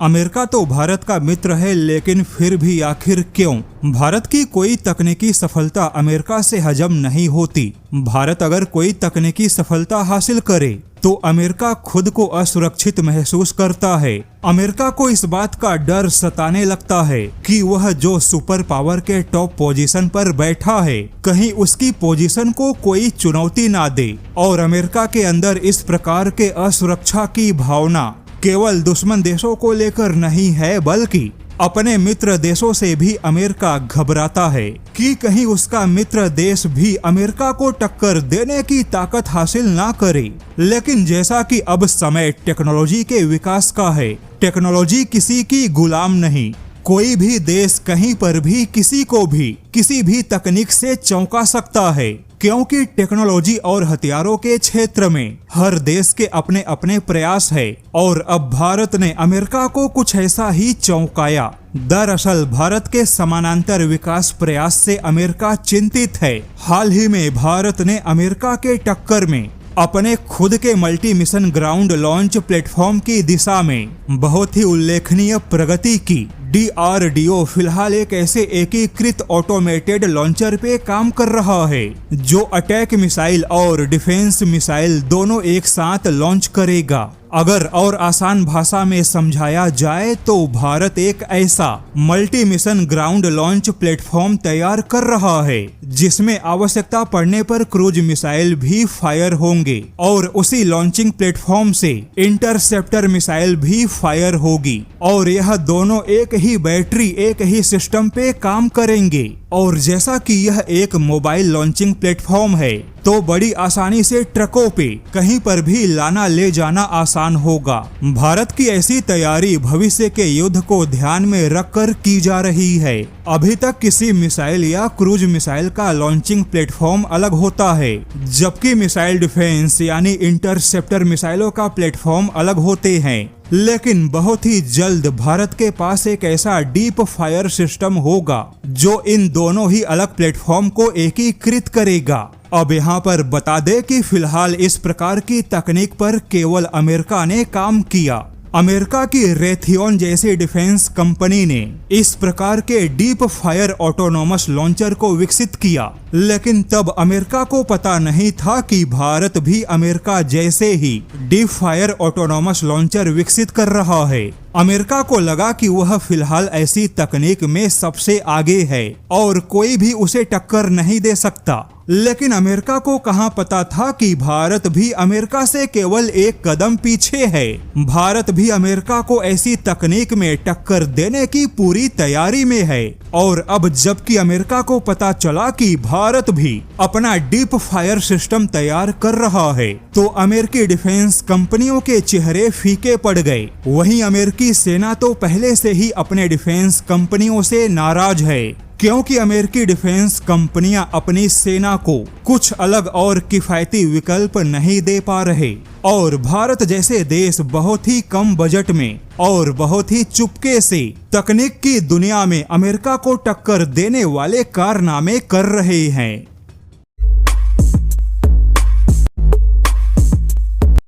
America तो भारत का मित्र है, लेकिन फिर भी आखिर क्यों? भारत की कोई तकनीकी सफलता अमेरिका से हजम नहीं होती। भारत अगर कोई तकनीकी सफलता हासिल करे तो अमेरिका खुद को असुरक्षित महसूस करता है। अमेरिका को इस बात का डर सताने लगता है कि वह जो सुपर पावर के टॉप पोजीशन पर बैठा है, कहीं उसकी पोजीशन को कोई चुनौती ना दे। और अमेरिका के अंदर इस प्रकार के असुरक्षा की भावना केवल दुश्मन देशों को लेकर नहीं है, बल्कि अपने मित्र देशों से भी अमेरिका घबराता है कि कहीं उसका मित्र देश भी अमेरिका को टक्कर देने की ताकत हासिल ना करे। लेकिन जैसा कि अब समय टेक्नोलॉजी के विकास का है, टेक्नोलॉजी किसी की गुलाम नहीं। कोई भी देश कहीं पर भी किसी को भी किसी भी तकनीक से चौंका सकता है, क्योंकि टेक्नोलॉजी और हथियारों के क्षेत्र में हर देश के अपने अपने प्रयास है। और अब भारत ने अमेरिका को कुछ ऐसा ही चौंकाया। दरअसल भारत के समानांतर विकास प्रयास से अमेरिका चिंतित है। हाल ही में भारत ने अमेरिका के टक्कर में अपने खुद के multi mission ground launch platform की दिशा में बहुत ही उल्लेखनीय प्रगति की। DRDO फिलहाल एक ऐसे एकीकृत ऑटोमेटेड लॉन्चर पे काम कर रहा है जो अटैक मिसाइल और डिफेंस मिसाइल दोनों एक साथ लॉन्च करेगा। अगर और आसान भाषा में समझाया जाए तो भारत एक ऐसा multi mission ground launch platform तैयार कर रहा है जिसमें आवश्यकता पड़ने पर क्रूज मिसाइल भी फायर होंगे और उसी लॉन्चिंग प्लेटफॉर्म से इंटरसेप्टर मिसाइल भी फायर होगी। और यह दोनों एक ही बैटरी एक ही सिस्टम पे काम करेंगे। और जैसा कि यह एक मोबाइल लॉन्चिंग प्लेटफॉर्म है तो बड़ी आसानी से ट्रकों पे कहीं पर भी लाना ले जाना आसान होगा। भारत की ऐसी तैयारी भविष्य के युद्ध को ध्यान में रखकर की जा रही है। अभी तक किसी मिसाइल या क्रूज मिसाइल का लॉन्चिंग प्लेटफॉर्म अलग होता है, जबकि मिसाइल डिफेंस यानी इंटरसेप्टर मिसाइलों का प्लेटफॉर्म अलग होते हैं। लेकिन बहुत ही जल्द भारत के पास एक ऐसा डीप फायर सिस्टम होगा जो इन दोनों ही अलग प्लेटफॉर्म को एकीकृत करेगा। अब यहाँ पर बता दें कि फिलहाल इस प्रकार की तकनीक पर केवल अमेरिका ने काम किया। अमेरिका की रेथियन जैसी डिफेंस कंपनी ने इस प्रकार के डीप फायर ऑटोनोमस लॉन्चर को विकसित किया, लेकिन तब अमेरिका को पता नहीं था कि भारत भी अमेरिका जैसे ही डीप फायर ऑटोनोमस लॉन्चर विकसित कर रहा है। अमेरिका को लगा कि वह फिलहाल ऐसी तकनीक में सबसे आगे है और कोई भी उसे टक्कर नहीं दे सकता। लेकिन अमेरिका को कहां पता था कि भारत भी अमेरिका से केवल एक कदम पीछे है। भारत भी अमेरिका को ऐसी तकनीक में टक्कर देने की पूरी तैयारी में है। और अब जबकि अमेरिका को पता चला कि भारत भी अपना डीप फायर सिस्टम तैयार कर रहा है, तो अमेरिकी डिफेंस कंपनियों के चेहरे फीके पड़ गए। वहीं अमेरिकी सेना तो पहले से ही अपने डिफेंस कंपनियों से नाराज है, क्योंकि अमेरिकी डिफेंस कंपनियां अपनी सेना को कुछ अलग और किफायती विकल्प नहीं दे पा रहे। और भारत जैसे देश बहुत ही कम बजट में और बहुत ही चुपके से तकनीक की दुनिया में अमेरिका को टक्कर देने वाले कारनामे कर रहे हैं।